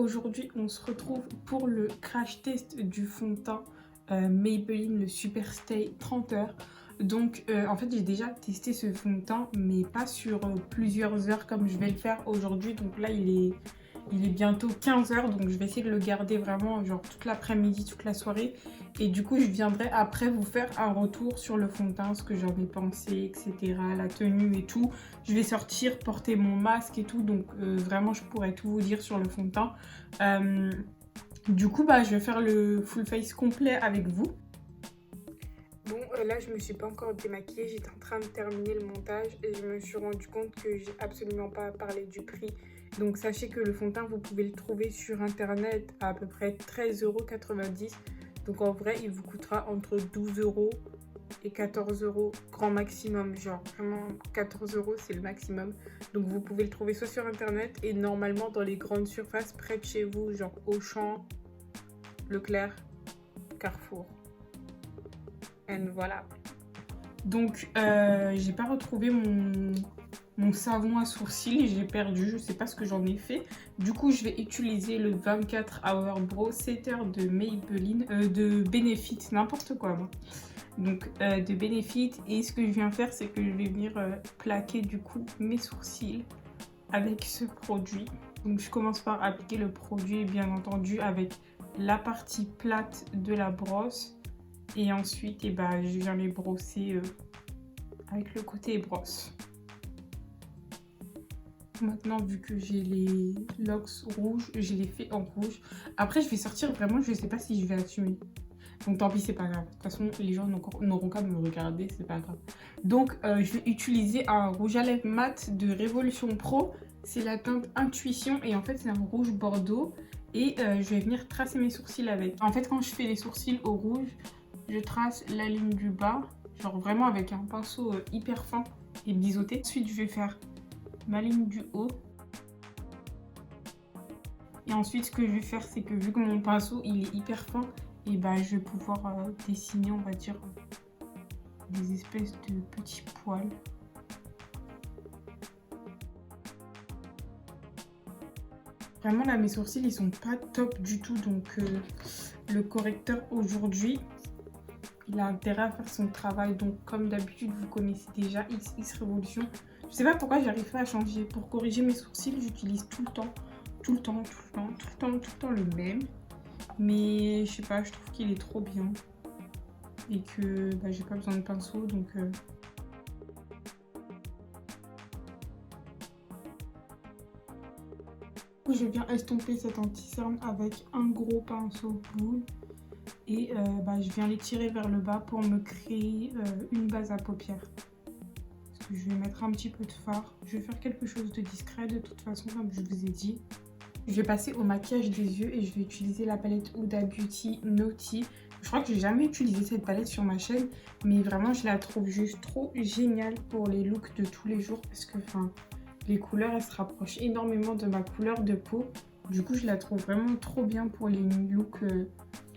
aujourd'hui on se retrouve pour le crash test du fond de teint Maybelline le Super Stay 30 heures. Donc en fait j'ai déjà testé ce fond de teint mais pas sur plusieurs heures comme je vais le faire aujourd'hui. Donc là il est bientôt 15 heures, donc je vais essayer de le garder vraiment genre toute l'après-midi, toute la soirée. Et du coup je viendrai après vous faire un retour sur le fond de teint, ce que j'en ai pensé, etc. La tenue et tout. Je vais sortir, porter mon masque et tout, donc vraiment je pourrais tout vous dire sur le fond de teint. Du coup je vais faire le full face complet avec vous. Bon, là je me suis pas encore démaquillée, j'étais en train de terminer le montage et je me suis rendu compte que j'ai absolument pas parlé du prix. Donc sachez que le fond de teint vous pouvez le trouver sur internet à peu près 13,90 €. Donc en vrai il vous coûtera entre 12 € et 14 € grand maximum, genre vraiment 14 € c'est le maximum. Donc vous pouvez le trouver soit sur internet et normalement dans les grandes surfaces près de chez vous, genre Auchan, Leclerc, Carrefour. Et voilà. Donc j'ai pas retrouvé mon savon à sourcils, j'ai perdu, je sais pas ce que j'en ai fait. Du coup je vais utiliser le 24 Hour Brow Setter de Maybelline, de Benefit, n'importe quoi moi. Donc de Benefit, et ce que je viens faire c'est que je vais venir plaquer du coup mes sourcils avec ce produit. Donc je commence par appliquer le produit bien entendu avec la partie plate de la brosse. Et ensuite, je viens les brosser avec le côté brosse. Maintenant, vu que j'ai les locks rouges, je les fais en rouge. Après, je vais sortir vraiment, je ne sais pas si je vais assumer. Donc tant pis, c'est pas grave. De toute façon, les gens n'auront qu'à me regarder, c'est pas grave. Donc, je vais utiliser un rouge à lèvres mat de Révolution Pro. C'est la teinte Intuition et en fait, c'est un rouge bordeaux. Et je vais venir tracer mes sourcils avec. En fait, quand je fais les sourcils au rouge, je trace la ligne du bas, genre vraiment avec un pinceau hyper fin et biseauté. Ensuite, je vais faire ma ligne du haut. Et ensuite, ce que je vais faire, c'est que vu que mon pinceau, il est hyper fin, et je vais pouvoir dessiner, on va dire, des espèces de petits poils. Vraiment, là, mes sourcils, ils sont pas top du tout, donc le correcteur aujourd'hui, il a intérêt à faire son travail. Donc comme d'habitude vous connaissez déjà XX Révolution. Je sais pas pourquoi j'arrive pas à changer. Pour corriger mes sourcils j'utilise tout le temps le même. Mais je sais pas, je trouve qu'il est trop bien. Et que j'ai pas besoin de pinceau donc... Je viens estomper cet anti-cerne avec un gros pinceau boule. Et je viens les tirer vers le bas pour me créer une base à paupières. Parce que je vais mettre un petit peu de fard. Je vais faire quelque chose de discret de toute façon comme je vous ai dit. Je vais passer au maquillage des yeux et je vais utiliser la palette Huda Beauty Naughty. Je crois que j'ai jamais utilisé cette palette sur ma chaîne, mais vraiment je la trouve juste trop géniale pour les looks de tous les jours parce que les couleurs elles se rapprochent énormément de ma couleur de peau. Du coup je la trouve vraiment trop bien pour les looks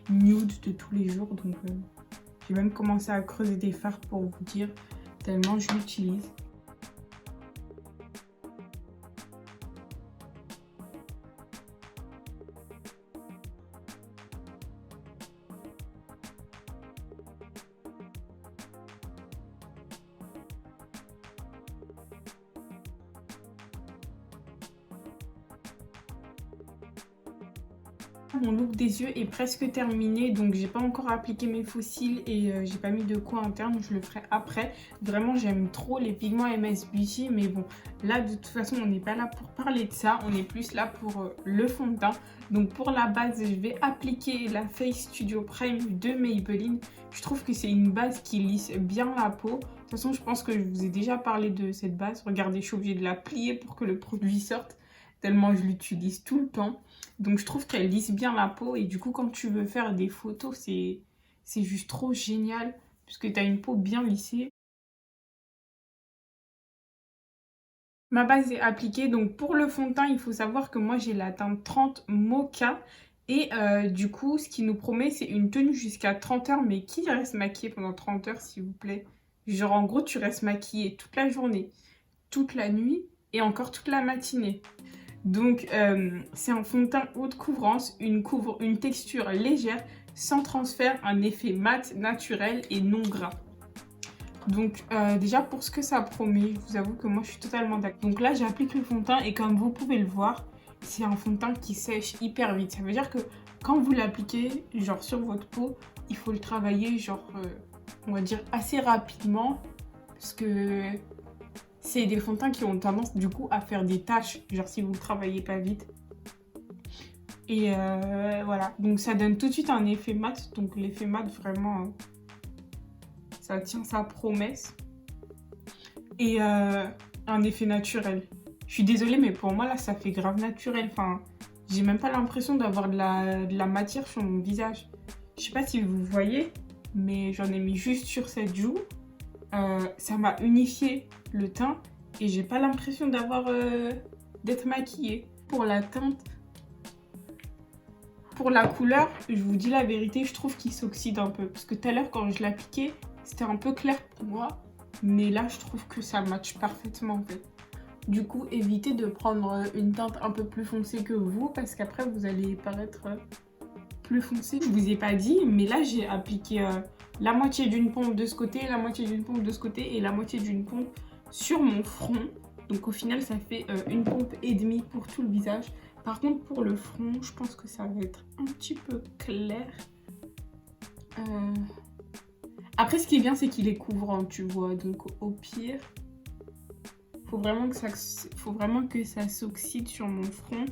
nude de tous les jours. Donc j'ai même commencé à creuser des fards pour vous dire tellement je l'utilise. Mon look des yeux est presque terminé, donc j'ai pas encore appliqué mes faux cils et j'ai pas mis de coin interne, je le ferai après. Vraiment j'aime trop les pigments MS Beauty, mais bon là de toute façon on n'est pas là pour parler de ça, on est plus là pour le fond de teint. Donc pour la base je vais appliquer la Face Studio Prime de Maybelline. Je trouve que c'est une base qui lisse bien la peau. De toute façon je pense que je vous ai déjà parlé de cette base, regardez je suis obligée de la plier pour que le produit sorte. Tellement je l'utilise tout le temps. Donc je trouve qu'elle lisse bien la peau et du coup quand tu veux faire des photos c'est juste trop génial puisque tu as une peau bien lissée. Ma base est appliquée, donc pour le fond de teint il faut savoir que moi j'ai la teinte 30 Mocha. Et du coup ce qui nous promet c'est une tenue jusqu'à 30 heures, mais qui reste maquillée pendant 30 heures s'il vous plaît? Genre en gros tu restes maquillée toute la journée, toute la nuit et encore toute la matinée. Donc, c'est un fond de teint haute couvrance, une texture légère, sans transfert, un effet mat, naturel et non gras. Donc, déjà, pour ce que ça promet, je vous avoue que moi, je suis totalement d'accord. Donc là, j'applique le fond de teint et comme vous pouvez le voir, c'est un fond de teint qui sèche hyper vite. Ça veut dire que quand vous l'appliquez, genre sur votre peau, il faut le travailler, genre, on va dire, assez rapidement. Parce que c'est des fonds de teint qui ont tendance, du coup, à faire des taches, genre si vous ne travaillez pas vite. Et voilà, donc ça donne tout de suite un effet mat. Donc l'effet mat, vraiment, ça tient sa promesse. Et un effet naturel. Je suis désolée, mais pour moi, là, ça fait grave naturel. Enfin, j'ai même pas l'impression d'avoir de la matière sur mon visage. Je sais pas si vous voyez, mais j'en ai mis juste sur cette joue. Ça m'a unifié le teint et j'ai pas l'impression d'être maquillée. Pour la teinte, pour la couleur, je vous dis la vérité, je trouve qu'il s'oxyde un peu. Parce que tout à l'heure, quand je l'appliquais, c'était un peu clair pour moi. Mais là, je trouve que ça matche parfaitement en fait. Du coup, évitez de prendre une teinte un peu plus foncée que vous parce qu'après, vous allez paraître plus foncé. Je vous ai pas dit, mais là, j'ai appliqué la moitié d'une pompe de ce côté, la moitié d'une pompe de ce côté et la moitié d'une pompe sur mon front. Donc au final, ça fait une pompe et demie pour tout le visage. Par contre, pour le front, je pense que ça va être un petit peu clair. Après, ce qui est bien, c'est qu'il est couvrant, tu vois. Donc au pire, faut vraiment que ça s'oxyde sur mon front.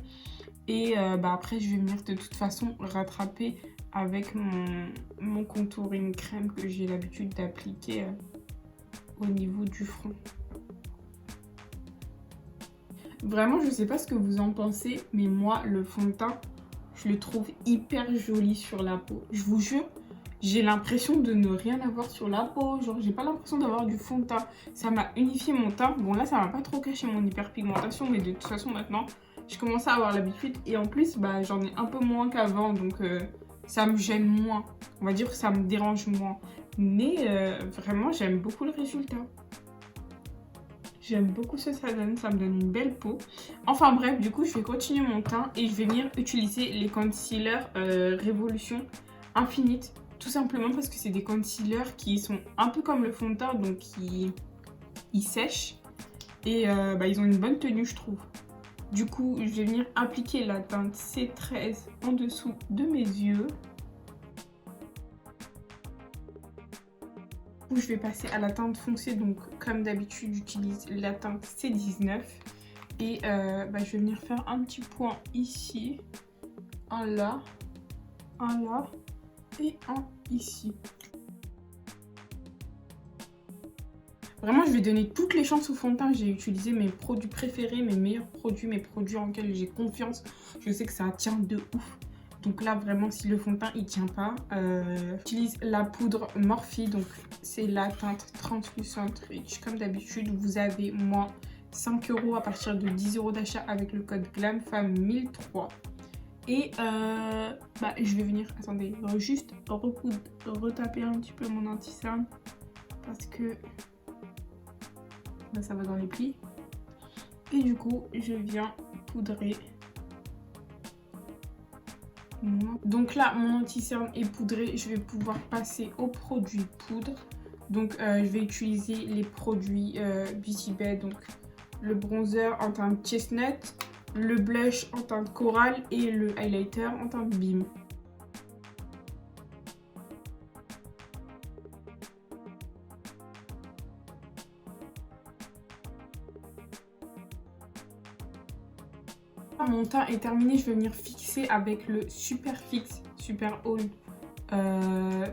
Et après, je vais venir de toute façon rattraper avec mon contouring crème que j'ai l'habitude d'appliquer au niveau du front. Vraiment, je sais pas ce que vous en pensez, mais moi, le fond de teint, je le trouve hyper joli sur la peau. Je vous jure, j'ai l'impression de ne rien avoir sur la peau. Genre, j'ai pas l'impression d'avoir du fond de teint. Ça m'a unifié mon teint. Bon, là, ça m'a pas trop caché mon hyperpigmentation, mais de toute façon, maintenant, je commence à avoir l'habitude. Et en plus, j'en ai un peu moins qu'avant, donc ça me gêne moins. On va dire que ça me dérange moins. Mais vraiment, j'aime beaucoup le résultat. J'aime beaucoup ce que ça me donne une belle peau. Enfin bref, du coup, je vais continuer mon teint et je vais venir utiliser les concealers Révolution Infinite. Tout simplement parce que c'est des concealers qui sont un peu comme le fond de teint, donc ils sèchent. Et ils ont une bonne tenue, je trouve. Du coup, je vais venir appliquer la teinte C13 en dessous de mes yeux. Je vais passer à la teinte foncée, donc comme d'habitude j'utilise la teinte C19 et je vais venir faire un petit point ici, un là et un ici. Vraiment, je vais donner toutes les chances au fond de teint. J'ai utilisé mes produits préférés, mes meilleurs produits, mes produits en lesquels j'ai confiance. Je sais que ça tient de ouf. Donc là, vraiment, si le fond de teint, il tient pas, j'utilise la poudre Morphe. Donc, c'est la teinte Translucent Rich. Comme d'habitude, vous avez moins 5 € à partir de 10 € d'achat avec le code GLAMFAM1003. Et je vais venir, attendez, juste retaper un petit peu mon anti-cerne. Parce que ça va dans les plis. Et du coup, je viens poudrer. Donc là, mon anti-cerne est poudré. Je vais pouvoir passer aux produits poudre. Donc, je vais utiliser les produits Beauty Bay. Donc, le bronzer en teinte chestnut, le blush en teinte corail et le highlighter en teinte Beam. Mon teint est terminé, je vais venir fixer avec le Super Hold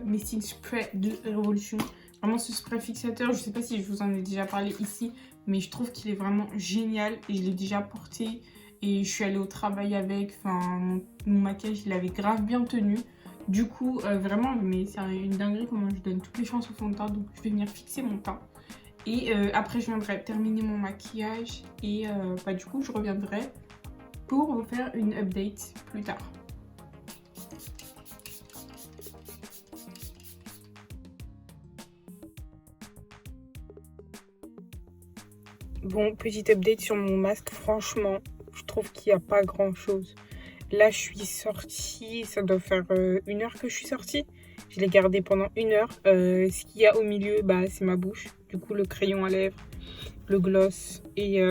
Misting Spray de Révolution. Vraiment ce spray fixateur, je ne sais pas si je vous en ai déjà parlé ici, mais je trouve qu'il est vraiment génial et je l'ai déjà porté et je suis allée au travail avec. Enfin, mon maquillage il avait grave bien tenu. Du coup, vraiment, mais c'est une dinguerie comment je donne toutes les chances au fond de teint. Donc je vais venir fixer mon teint. Et après je viendrai terminer mon maquillage et du coup je reviendrai pour vous faire une update plus tard. Bon, petite update sur mon masque, franchement, je trouve qu'il n'y a pas grand chose. Là, je suis sortie, ça doit faire 1 heure que je suis sortie. Je l'ai gardé pendant 1 heure. Ce qu'il y a au milieu, bah, c'est ma bouche. Du coup, le crayon à lèvres, le gloss et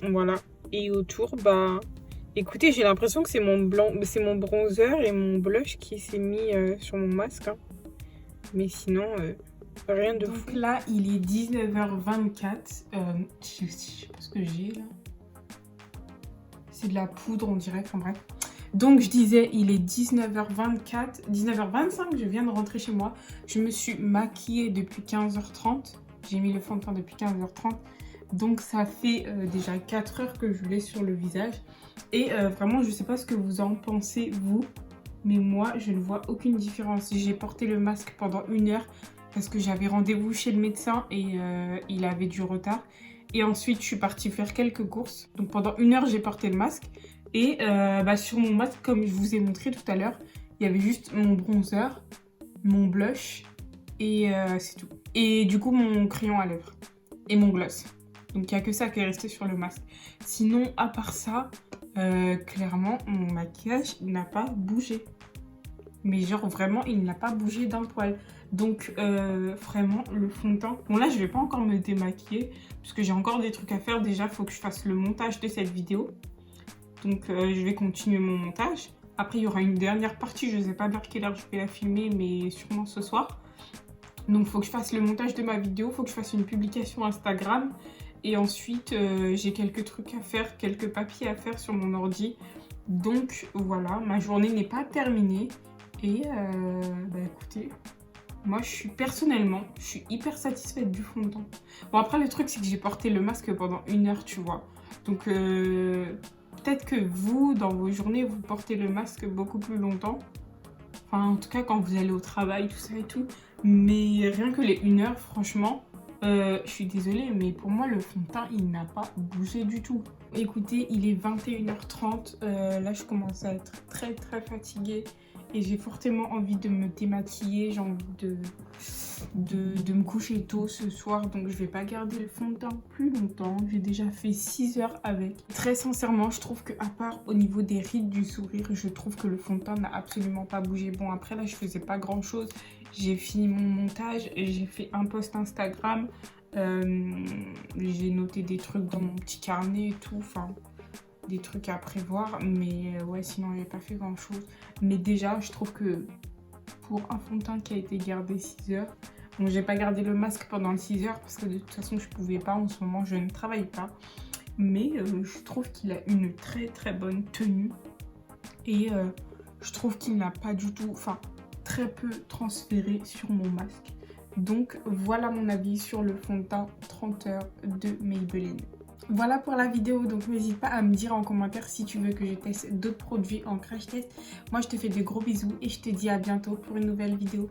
voilà. Et autour, bah, écoutez, j'ai l'impression que c'est mon bronzer et mon blush qui s'est mis sur mon masque. Hein. Mais sinon, rien de fou. Donc là, il est 19h24. Je sais pas ce que j'ai là. C'est de la poudre, on dirait. Enfin bref. Donc je disais, il est 19h24, 19h25, je viens de rentrer chez moi. Je me suis maquillée depuis 15h30. J'ai mis le fond de teint depuis 15h30. Donc ça fait déjà 4 heures que je l'ai sur le visage. Et vraiment, je sais pas ce que vous en pensez, vous. Mais moi, je ne vois aucune différence. J'ai porté le masque pendant 1 heure parce que j'avais rendez-vous chez le médecin et il avait du retard. Et ensuite, je suis partie faire quelques courses. Donc pendant 1 heure, j'ai porté le masque. Et sur mon masque, comme je vous ai montré tout à l'heure, il y avait juste mon bronzer, mon blush et c'est tout. Et du coup, mon crayon à lèvres et mon gloss. Donc il n'y a que ça qui est resté sur le masque. Sinon, à part ça, clairement, mon maquillage n'a pas bougé. Mais genre vraiment, il n'a pas bougé d'un poil. Donc vraiment, le fond de teint... Bon là, je vais pas encore me démaquiller parce que j'ai encore des trucs à faire. Déjà, il faut que je fasse le montage de cette vidéo. Donc je vais continuer mon montage. Après, il y aura une dernière partie. Je ne sais pas vers quelle heure je vais la filmer, mais sûrement ce soir. Donc il faut que je fasse le montage de ma vidéo. Il faut que je fasse une publication Instagram. Et ensuite, j'ai quelques trucs à faire, quelques papiers à faire sur mon ordi. Donc voilà, ma journée n'est pas terminée. Et écoutez, moi personnellement, je suis hyper satisfaite du fond de teint. Bon après le truc c'est que j'ai porté le masque pendant 1 heure, tu vois. Donc peut-être que vous, dans vos journées, vous portez le masque beaucoup plus longtemps. Enfin en tout cas quand vous allez au travail, tout ça et tout. Mais rien que les 1 heure, franchement, je suis désolée, mais pour moi le fond de teint il n'a pas bougé du tout. Écoutez, il est 21h30, là je commence à être très fatiguée. Et j'ai fortement envie de me démaquiller, j'ai envie de me coucher tôt ce soir. Donc je vais pas garder le fond de teint plus longtemps. J'ai déjà fait 6 heures avec. Très sincèrement, je trouve qu'à part au niveau des rides du sourire, je trouve que le fond de teint n'a absolument pas bougé. Bon après là, je faisais pas grand chose. J'ai fini mon montage, j'ai fait un post Instagram. J'ai noté des trucs dans mon petit carnet et tout. Enfin... des trucs à prévoir, mais ouais, sinon j'ai pas fait grand chose. Mais déjà, je trouve que pour un fond de teint qui a été gardé 6 heures, bon, j'ai pas gardé le masque pendant 6 heures parce que de toute façon je pouvais pas, en ce moment je ne travaille pas, mais je trouve qu'il a une très bonne tenue et je trouve qu'il n'a pas du tout, enfin très peu transféré sur mon masque. Donc voilà mon avis sur le fond de teint 30 heures de Maybelline. Voilà pour la vidéo, donc n'hésite pas à me dire en commentaire si tu veux que je teste d'autres produits en crash test. Moi je te fais de gros bisous et je te dis à bientôt pour une nouvelle vidéo.